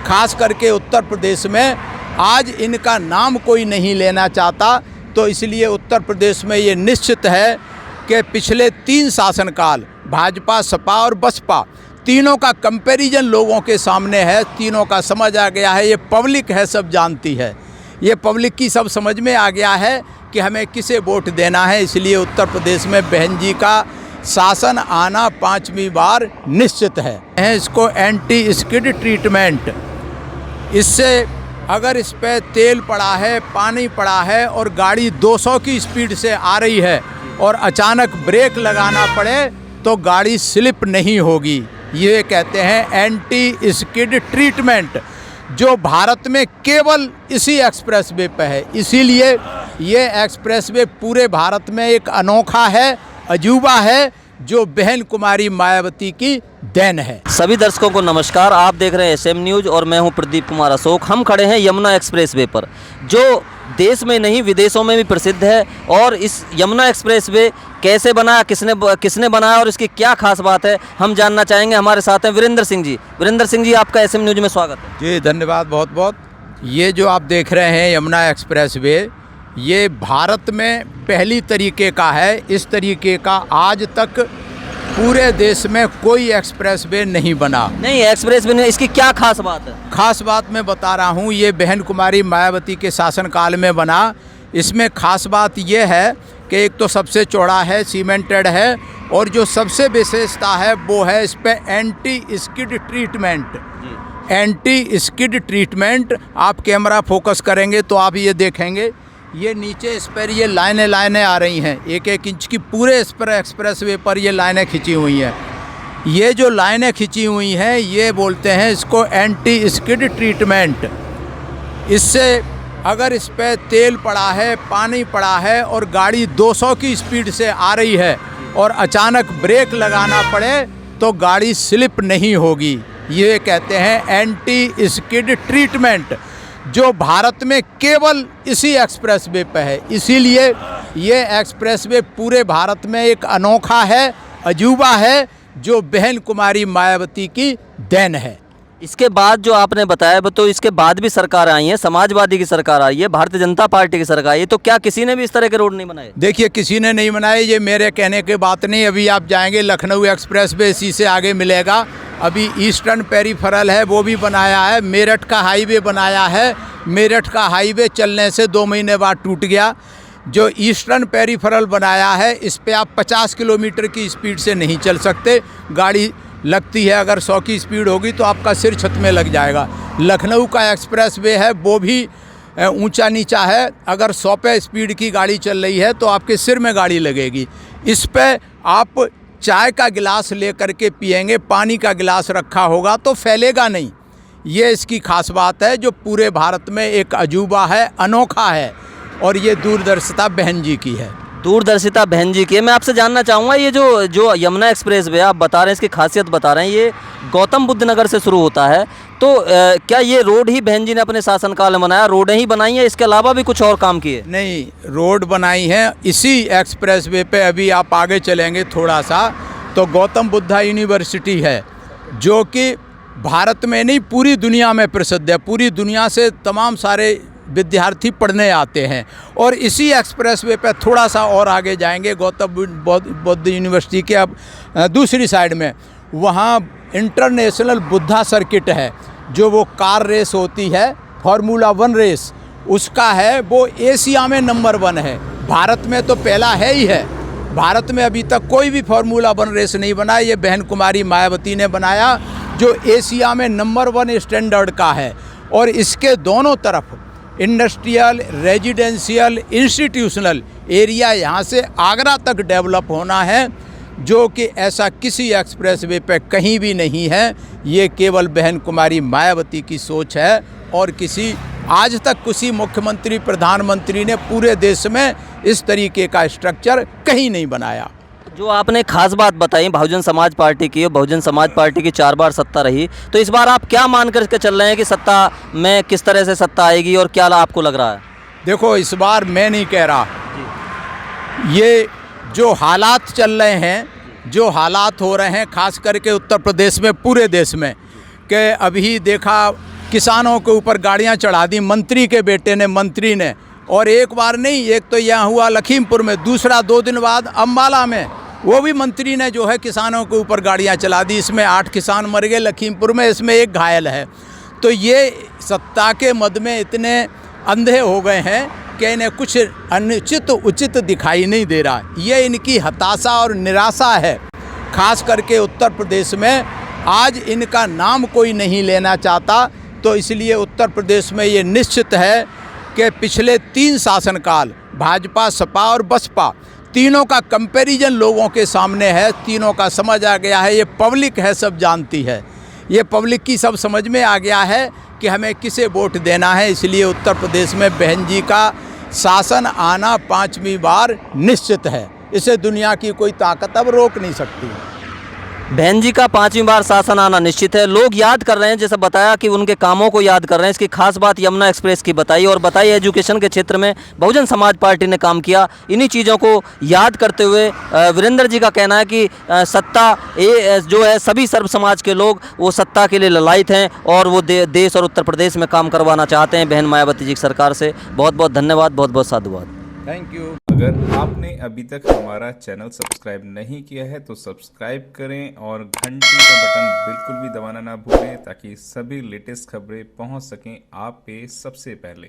खास करके उत्तर प्रदेश में आज इनका नाम कोई नहीं लेना चाहता। तो इसलिए उत्तर प्रदेश में ये निश्चित है कि पिछले 3 शासनकाल भाजपा, सपा और बसपा तीनों का कंपैरिजन लोगों के सामने है, तीनों का समझ आ गया है। ये पब्लिक है, सब जानती है, ये पब्लिक की सब समझ में आ गया है कि हमें किसे वोट देना है। इसलिए उत्तर प्रदेश में बहन जी का शासन आना 5वीं बार निश्चित है। इसको एंटी स्किड ट्रीटमेंट, इससे अगर इस पर तेल पड़ा है, पानी पड़ा है और गाड़ी 200 की स्पीड से आ रही है और अचानक ब्रेक लगाना पड़े तो गाड़ी स्लिप नहीं होगी। ये कहते हैं एंटी स्किड ट्रीटमेंट, जो भारत में केवल इसी एक्सप्रेसवे पे है। इसीलिए ये एक्सप्रेसवे पूरे भारत में एक अनोखा है, अजूबा है, जो बहन कुमारी मायावती की देन है। सभी दर्शकों को नमस्कार, आप देख रहे हैं SM न्यूज़ और मैं हूं प्रदीप कुमार अशोक। हम खड़े हैं यमुना एक्सप्रेसवे पर, जो देश में नहीं विदेशों में भी प्रसिद्ध है। और इस यमुना एक्सप्रेसवे कैसे बना, किसने बनाया और इसकी क्या खास बात है, हम जानना चाहेंगे। हमारे साथ हैं वीरेंद्र सिंह जी। वीरेंद्र सिंह जी, आपका SM न्यूज़ में स्वागत है। जी धन्यवाद, बहुत बहुत। ये जो आप देख रहे हैं यमुना एक्सप्रेसवे, ये भारत में पहली तरीके का है। इस तरीके का आज तक पूरे देश में कोई एक्सप्रेसवे नहीं बना। नहीं, एक्सप्रेसवे नहीं, इसकी क्या खास बात है? खास बात मैं बता रहा हूँ, ये बहन कुमारी मायावती के शासनकाल में बना। इसमें खास बात ये है कि एक तो सबसे चौड़ा है, सीमेंटेड है, और जो सबसे विशेषता है वो है इस पर anti skid treatment. Anti skid treatment, आप कैमरा फोकस करेंगे तो आप ये देखेंगे, ये नीचे इस पर ये लाइनें आ रही हैं, 1-1 इंच की पूरे इस पर एक्सप्रेसवे पर ये लाइनें खिंची हुई हैं। ये जो लाइनें खिंची हुई हैं, ये बोलते हैं इसको एंटी स्किड ट्रीटमेंट। इससे अगर इस पर तेल पड़ा है, पानी पड़ा है और गाड़ी 200 की स्पीड से आ रही है और अचानक ब्रेक लगाना पड़े तो गाड़ी स्लिप नहीं होगी। ये कहते हैं एंटी स्किड ट्रीटमेंट, जो भारत में केवल इसी एक्सप्रेसवे पे है। इसीलिए ये एक्सप्रेसवे पूरे भारत में एक अनोखा है, अजूबा है, जो बहन कुमारी मायावती की देन है। इसके बाद जो आपने बताया, तो इसके बाद भी सरकार आई है, समाजवादी की सरकार आई है, भारतीय जनता पार्टी की सरकार आई है, तो क्या किसी ने भी इस तरह के रोड नहीं बनाए? देखिए, किसी ने नहीं बनाए, ये मेरे कहने की बात नहीं। अभी आप जाएंगे लखनऊ एक्सप्रेसवे, इसी से आगे मिलेगा। अभी ईस्टर्न पेरीफेरल है, वो भी बनाया है। मेरठ का हाईवे बनाया है, मेरठ का हाईवे चलने से 2 महीने बाद टूट गया। जो ईस्टर्न पेरीफेरल बनाया है, इस पे आप 50 किलोमीटर की स्पीड से नहीं चल सकते, गाड़ी लगती है। अगर 100 की स्पीड होगी तो आपका सिर छत में लग जाएगा। लखनऊ का एक्सप्रेसवे है, वो भी ऊंचा नीचा है, अगर 100 पे स्पीड की गाड़ी चल रही है तो आपके सिर में गाड़ी लगेगी। इस पे आप चाय का गिलास लेकर के पिएंगे, पानी का गिलास रखा होगा तो फैलेगा नहीं। ये इसकी खास बात है, जो पूरे भारत में एक अजूबा है, अनोखा है, और ये दूरदर्शिता बहन जी की है। दूरदर्शिता बहन जी की है। मैं आपसे जानना चाहूँगा, ये जो यमुना एक्सप्रेसवे आप बता रहे हैं, इसकी खासियत बता रहे हैं, ये गौतम बुद्ध नगर से शुरू होता है, तो क्या ये रोड ही बहन जी ने अपने शासनकाल में बनाया, रोड ही बनाई है, इसके अलावा भी कुछ और काम किए? नहीं, रोड बनाई है इसी एक्सप्रेसवे पे। अभी आप आगे चलेंगे थोड़ा सा तो गौतम बुद्धा यूनिवर्सिटी है, जो कि भारत में नहीं पूरी दुनिया में प्रसिद्ध है। पूरी दुनिया से तमाम सारे विद्यार्थी पढ़ने आते हैं। और इसी एक्सप्रेसवे पे थोड़ा सा और आगे जाएंगे, गौतम बुद्ध यूनिवर्सिटी के अब दूसरी साइड में, वहाँ इंटरनेशनल बुद्धा सर्किट है, जो वो कार रेस होती है, फार्मूला 1 रेस, उसका है, वो एशिया में नंबर 1 है। भारत में तो पहला है ही है। भारत में अभी तक कोई भी फार्मूला 1 रेस नहीं बना, ये बहन कुमारी मायावती ने बनाया, जो एशिया में नंबर 1 स्टैंडर्ड का है। और इसके दोनों तरफ इंडस्ट्रियल, रेजिडेंशियल, इंस्टीट्यूशनल एरिया यहाँ से आगरा तक डेवलप होना है, जो कि ऐसा किसी एक्सप्रेसवे पे कहीं भी नहीं है। ये केवल बहन कुमारी मायावती की सोच है, और किसी आज तक किसी मुख्यमंत्री, प्रधानमंत्री ने पूरे देश में इस तरीके का स्ट्रक्चर कहीं नहीं बनाया। जो आपने खास बात बताई बहुजन समाज पार्टी की, बहुजन समाज पार्टी की 4 बार सत्ता रही, तो इस बार आप क्या मान कर के चल रहे हैं कि सत्ता में किस तरह से सत्ता आएगी और क्या आपको लग रहा है? देखो, इस बार मैं नहीं कह रहा, ये जो हालात चल रहे हैं, जो हालात हो रहे हैं खास करके उत्तर प्रदेश में, पूरे देश में, कि अभी देखा किसानों के ऊपर गाड़ियां चढ़ा दी, मंत्री के बेटे ने, मंत्री ने। और एक बार नहीं, एक तो यहाँ हुआ लखीमपुर में, दूसरा 2 दिन बाद अम्बाला में, वो भी मंत्री ने जो है किसानों के ऊपर गाड़ियां चला दी। इसमें 8 किसान मर गए लखीमपुर में, इसमें 1 घायल है। तो ये सत्ता के मद में इतने अंधे हो गए हैं कि इन्हें कुछ अनुचित उचित दिखाई नहीं दे रहा। ये इनकी हताशा और निराशा है। खास करके उत्तर प्रदेश में आज इनका नाम कोई नहीं लेना चाहता। तो इसलिए उत्तर प्रदेश में ये निश्चित है कि पिछले 3 शासनकाल भाजपा, सपा और बसपा तीनों का कंपैरिजन लोगों के सामने है। तीनों का समझ आ गया है, ये पब्लिक है, सब जानती है। ये पब्लिक की सब समझ में आ गया है कि हमें किसे वोट देना है। इसलिए उत्तर प्रदेश में बहन जी का शासन आना 5वीं बार निश्चित है। इसे दुनिया की कोई ताकत अब रोक नहीं सकती। बहन जी का 5वीं बार शासन आना निश्चित है। लोग याद कर रहे हैं, जैसे बताया कि उनके कामों को याद कर रहे हैं। इसकी खास बात यमुना एक्सप्रेस की बताई, और बताई एजुकेशन के क्षेत्र में बहुजन समाज पार्टी ने काम किया। इन्हीं चीज़ों को याद करते हुए वीरेंद्र जी का कहना है कि सत्ता जो है, सभी सर्व समाज के लोग वो सत्ता के लिए ललायित हैं और वो देश और उत्तर प्रदेश में काम करवाना चाहते हैं बहन मायावती जी की सरकार से। बहुत बहुत धन्यवाद, बहुत बहुत साधुवाद। Thank you. अगर आपने अभी तक हमारा चैनल सब्सक्राइब नहीं किया है तो सब्सक्राइब करें और घंटी का बटन बिल्कुल भी दबाना ना भूलें, ताकि सभी लेटेस्ट खबरें पहुंच सकें आप पे सबसे पहले।